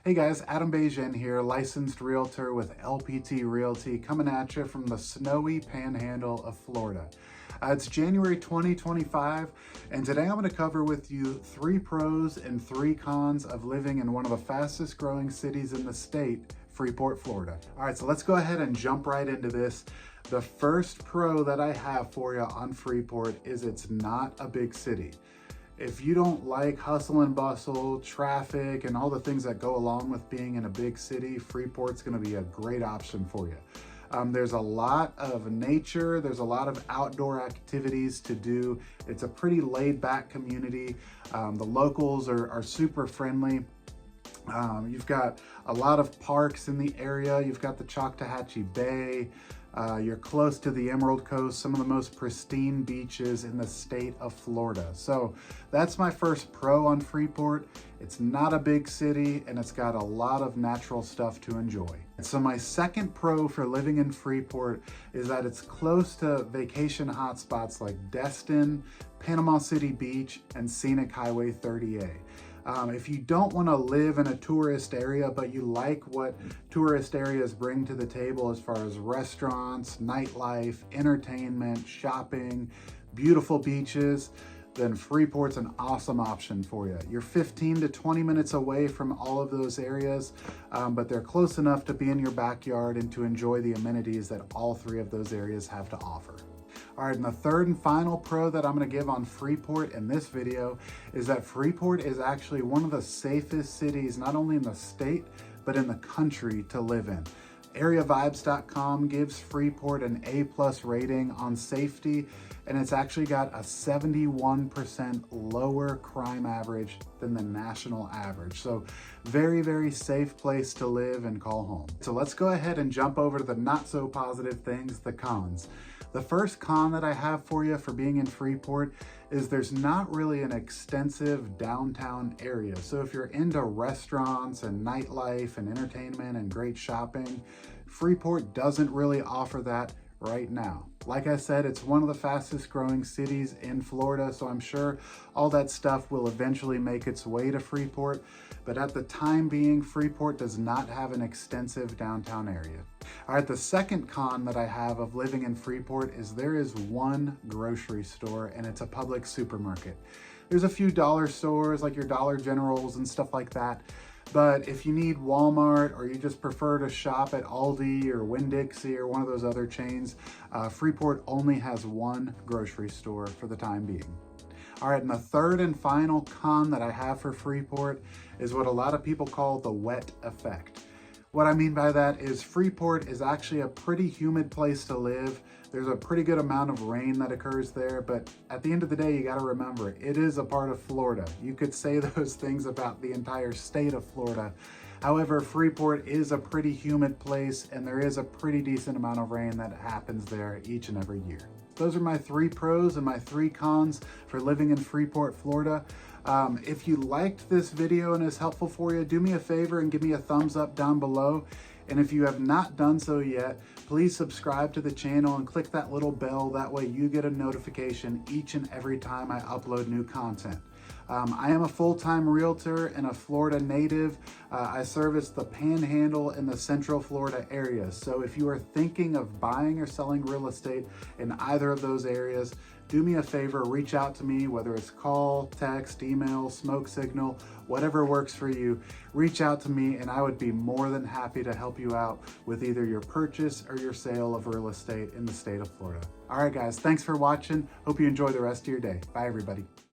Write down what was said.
Hey guys, Adam Bégin here, licensed realtor with LPT Realty, coming at you from the snowy Panhandle of Florida. It's January 2025, and today I'm going to cover with you 3 pros and 3 cons of living in one of the fastest growing cities in the state, Freeport, Florida. All right, so let's go ahead and jump right into this. The first pro that I have for you on Freeport is it's not a big city. If you don't like hustle and bustle, traffic, and all the things that go along with being in a big city, Freeport's going to be a great option for you. There's a lot of nature, there's a lot of outdoor activities to do. It's a pretty laid back community. The locals are super friendly. You've got a lot of parks in the area. You've got the Choctawhatchee Bay. You're close to the Emerald Coast, some of the most pristine beaches in the state of Florida. So that's my first pro on Freeport. It's not a big city and it's got a lot of natural stuff to enjoy. So my second pro for living in Freeport is that it's close to vacation hotspots like Destin, Panama City Beach, and scenic Highway 30A. If you don't want to live in a tourist area, but you like what tourist areas bring to the table as far as restaurants, nightlife, entertainment, shopping, beautiful beaches, then Freeport's an awesome option for you. You're 15 to 20 minutes away from all of those areas, but they're close enough to be in your backyard and to enjoy the amenities that all 3 of those areas have to offer. All right, and the third and final pro that I'm going to give on Freeport in this video is that Freeport is actually one of the safest cities, not only in the state, but in the country to live in. AreaVibes.com gives Freeport an A+ rating on safety, and it's actually got a 71% lower crime average than the national average. So very, very safe place to live and call home. So let's go ahead and jump over to the not so positive things, the cons. The first con that I have for you for being in Freeport is there's not really an extensive downtown area. So if you're into restaurants and nightlife and entertainment and great shopping, Freeport doesn't really offer that right now. Like I said, it's one of the fastest growing cities in Florida, so I'm sure all that stuff will eventually make its way to Freeport, but at the time being, Freeport does not have an extensive downtown area. All right, the second con that I have of living in Freeport is there is one grocery store and it's a public supermarket. There's a few dollar stores like your Dollar Generals and stuff like that, but if you need Walmart or you just prefer to shop at Aldi or Winn-Dixie or one of those other chains, Freeport only has one grocery store for the time being. All right, and the third and final con that I have for Freeport is what a lot of people call the wet effect. What I mean by that is Freeport is actually a pretty humid place to live. There's a pretty good amount of rain that occurs there, but at the end of the day, you gotta remember, it is a part of Florida. You could say those things about the entire state of Florida. However, Freeport is a pretty humid place and there is a pretty decent amount of rain that happens there each and every year. Those are my 3 pros and my 3 cons for living in Freeport, Florida. If you liked this video and is helpful for you, do me a favor and give me a thumbs up down below. And if you have not done so yet, please subscribe to the channel and click that little bell. That way you get a notification each and every time I upload new content. I am a full-time realtor and a Florida native. I service the Panhandle in the Central Florida area. So if you are thinking of buying or selling real estate in either of those areas, do me a favor, reach out to me, whether it's call, text, email, smoke signal, whatever works for you. Reach out to me and I would be more than happy to help you out with either your purchase or your sale of real estate in the state of Florida. All right, guys, thanks for watching. Hope you enjoy the rest of your day. Bye, everybody.